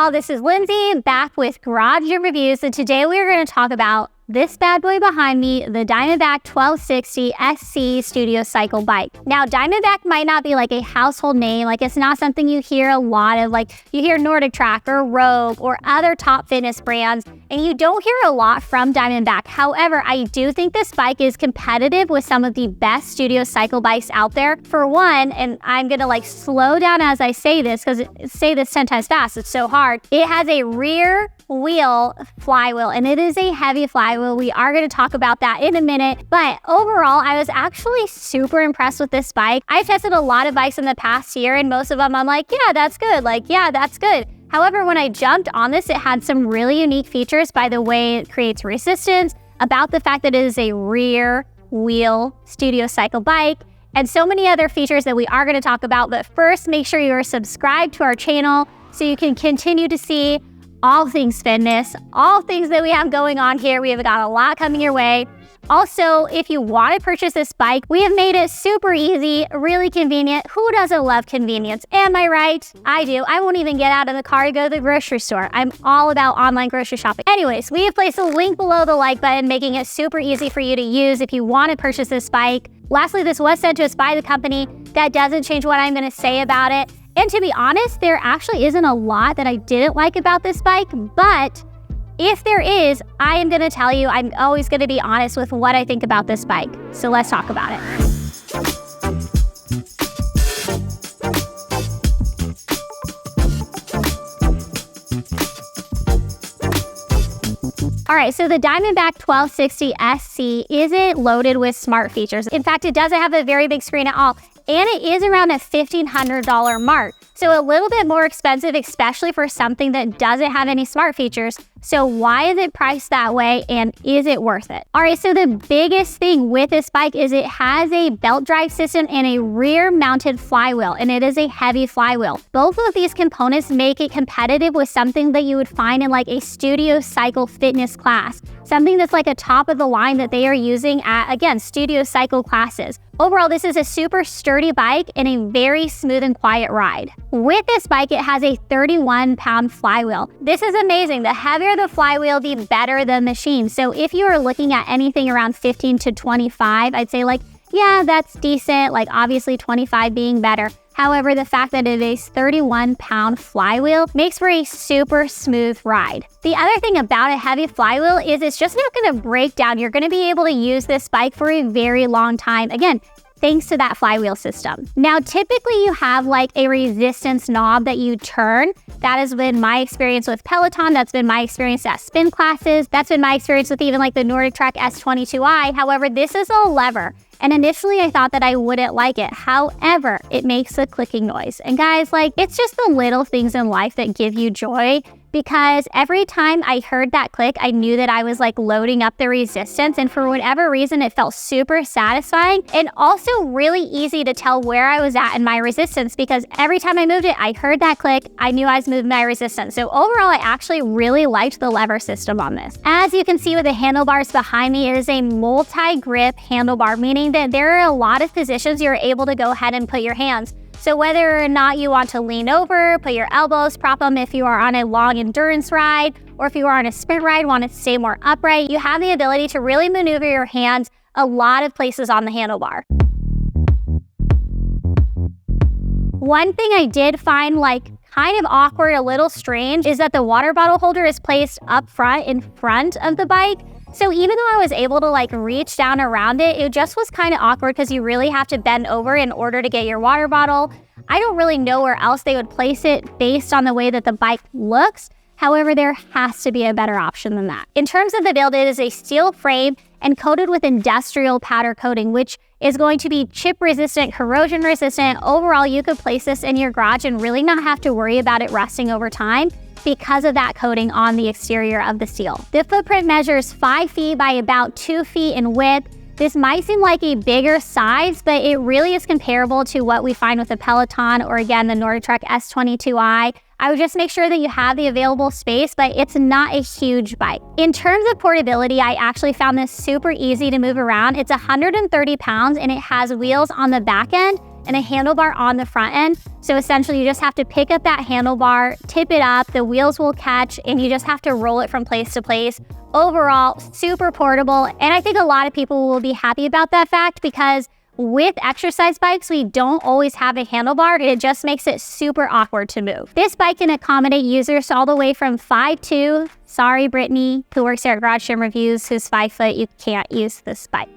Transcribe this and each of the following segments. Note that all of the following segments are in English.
y'all, this is Lindsay back with Garage Gym Reviews, and today we are going to talk about this bad boy behind me, the Diamondback 1260SC Studio Cycle bike. Now, Diamondback might not be like a household name, like it's not something you hear a lot of, like you hear Nordic Track or Rogue or other top fitness brands, and you don't hear a lot from Diamondback. However, I do think this bike is competitive with some of the best studio cycle bikes out there. For one, and I'm gonna like slow down as I say this because say this 10 times fast, it's so hard. It has a rear wheel flywheel, and it is a heavy flywheel. We are going to talk about that in a minute, but overall I was actually super impressed with this bike. I've tested a lot of bikes in the past year, and most of them I'm like, yeah, that's good, like, yeah, that's good. However, when I jumped on this, it had some really unique features by the way it creates resistance, about the fact that it is a rear wheel studio cycle bike, and so many other features that we are going to talk about. But first, make sure you are subscribed to our channel so you can continue to see all things fitness, all things that we have going on here. We have got a lot coming your way. Also, if you want to purchase this bike, we have made it super easy, really convenient. Who doesn't love convenience? Am I right? I do. I won't even get out of the car to go to the grocery store. I'm all about online grocery shopping. Anyways, we have placed a link below the like button, making it super easy for you to use if you want to purchase this bike. Lastly, this was sent to us by the company. That doesn't change what I'm going to say about it. And to be honest, there actually isn't a lot that I didn't like about this bike, but if there is, I am gonna tell you, I'm always gonna be honest with what I think about this bike. So let's talk about it. All right, so the Diamondback 1260SC isn't loaded with smart features. In fact, it doesn't have a very big screen at all. And it is around a $1,500 mark. So a little bit more expensive, especially for something that doesn't have any smart features. So why is it priced that way, and is it worth it? All right, so the biggest thing with this bike is it has a belt drive system and a rear mounted flywheel, and it is a heavy flywheel. Both of these components make it competitive with something that you would find in like a studio cycle fitness class, something that's like a top of the line that they are using at, again, studio cycle classes. Overall, this is a super sturdy bike and a very smooth and quiet ride. With this bike, it has a 31-pound flywheel. This is amazing. The heavier the flywheel, the better the machine. So if you are looking at anything around 15 to 25, I'd say like, yeah, that's decent. Like obviously 25 being better. However, the fact that it is a 31-pound flywheel makes for a super smooth ride. The other thing about a heavy flywheel is it's just not going to break down. You're going to be able to use this bike for a very long time. Again, thanks to that flywheel system. Now, typically you have like a resistance knob that you turn. That has been my experience with Peloton. That's been my experience at spin classes. That's been my experience with even like the Nordic Track S22i. However, this is a lever. And initially I thought that I wouldn't like it. However, it makes a clicking noise. And guys, like it's just the little things in life that give you joy, because every time I heard that click, I knew that I was like loading up the resistance, and for whatever reason, it felt super satisfying and also really easy to tell where I was at in my resistance, because every time I moved it, I heard that click, I knew I was moving my resistance. So overall, I actually really liked the lever system on this. As you can see with the handlebars behind me, it is a multi-grip handlebar, meaning that there are a lot of positions you're able to go ahead and put your hands. So whether or not you want to lean over, put your elbows, prop them if you are on a long endurance ride, or if you are on a sprint ride, want to stay more upright, you have the ability to really maneuver your hands a lot of places on the handlebar. One thing I did find like kind of awkward, a little strange, is that the water bottle holder is placed up front in front of the bike. So even though I was able to like reach down around it, it just was kind of awkward because you really have to bend over in order to get your water bottle. I don't really know where else they would place it based on the way that the bike looks. However, there has to be a better option than that. In terms of the build, it is a steel frame and coated with industrial powder coating, which is going to be chip resistant, corrosion resistant. Overall, you could place this in your garage and really not have to worry about it rusting over time because of that coating on the exterior of the steel. The footprint measures 5 feet by about 2 feet in width. This might seem like a bigger size, but it really is comparable to what we find with the Peloton or again, the Nordic Track S22i. I would just make sure that you have the available space, but it's not a huge bike. In terms of portability, I actually found this super easy to move around. It's 130 pounds and it has wheels on the back end and a handlebar on the front end. So essentially you just have to pick up that handlebar, tip it up, the wheels will catch, and you just have to roll it from place to place. Overall, super portable, and I think a lot of people will be happy about that fact because with exercise bikes, we don't always have a handlebar, and it just makes it super awkward to move. This bike can accommodate users all the way from 5'2", sorry Brittany, who works here at Garage Gym Reviews, who's 5 foot, you can't use this bike.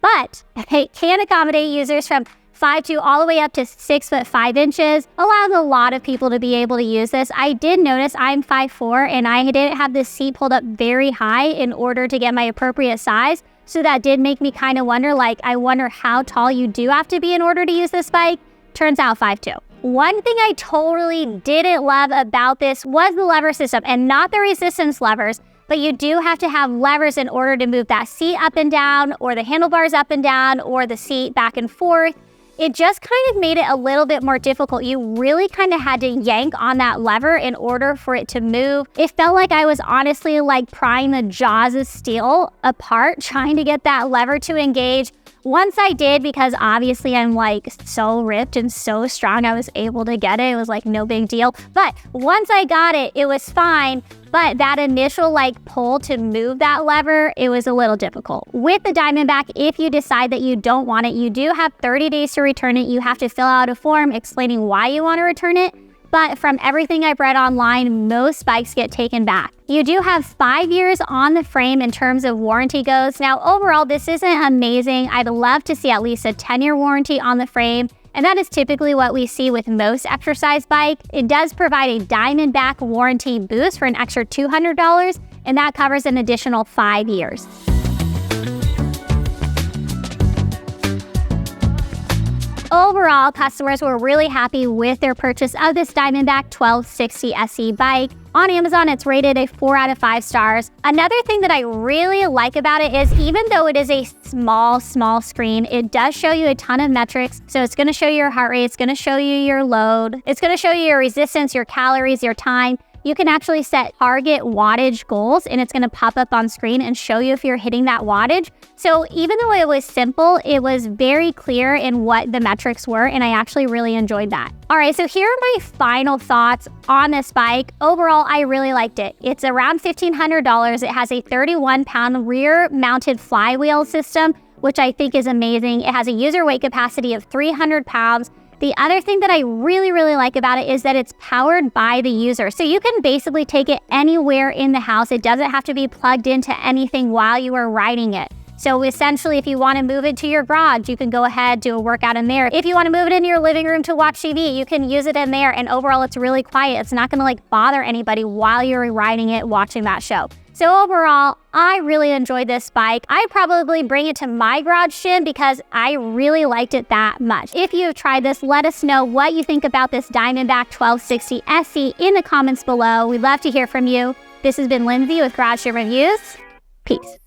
But it can accommodate users from 5'2" all the way up to 6'5", allows a lot of people to be able to use this. I did notice I'm 5'4", and I didn't have this seat pulled up very high in order to get my appropriate size. So that did make me kind of wonder, I wonder how tall you do have to be in order to use this bike. Turns out 5'2". One thing I totally didn't love about this was the lever system, and not the resistance levers, but you do have to have levers in order to move that seat up and down, or the handlebars up and down, or the seat back and forth. It just kind of made it a little bit more difficult. You really kind of had to yank on that lever in order for it to move. It felt like I was honestly prying the jaws of steel apart, trying to get that lever to engage. Once I did, because obviously I'm so ripped and so strong, I was able to get it. It was no big deal. But once I got it, it was fine. But that initial pull to move that lever, it was a little difficult. With the Diamondback, if you decide that you don't want it, you do have 30 days to return it. You have to fill out a form explaining why you want to return it. But from everything I've read online, most bikes get taken back. You do have 5 years on the frame in terms of warranty goes. Now, overall, this isn't amazing. I'd love to see at least a 10-year warranty on the frame. And that is typically what we see with most exercise bike. It does provide a Diamondback warranty boost for an extra $200, and that covers an additional 5 years. Overall, customers were really happy with their purchase of this Diamondback 1260SC bike. On Amazon, it's rated a 4 out of 5 stars. Another thing that I really like about it is even though it is a small screen, it does show you a ton of metrics. So it's going to show you your heart rate, it's going to show you your load, it's going to show you your resistance, your calories, your time. You can actually set target wattage goals, and it's going to pop up on screen and show you if you're hitting that wattage. So even though it was simple, it was very clear in what the metrics were, and I actually really enjoyed that. All right, so here are my final thoughts on this bike. Overall, I really liked it. It's around $1,500. It has a 31-pound rear-mounted flywheel system, which I think is amazing. It has a user weight capacity of 300 pounds. The other thing that I really like about it is that it's powered by the user. So you can basically take it anywhere in the house. It doesn't have to be plugged into anything while you are riding it. So essentially, if you want to move it to your garage, you can go ahead, do a workout in there. If you want to move it into your living room to watch TV, you can use it in there. And overall, it's really quiet. It's not going to bother anybody while you're riding it, watching that show. So overall, I really enjoyed this bike. I'd probably bring it to my garage gym because I really liked it that much. If you've tried this, let us know what you think about this Diamondback 1260SC in the comments below. We'd love to hear from you. This has been Lindsay with Garage Gym Reviews. Peace.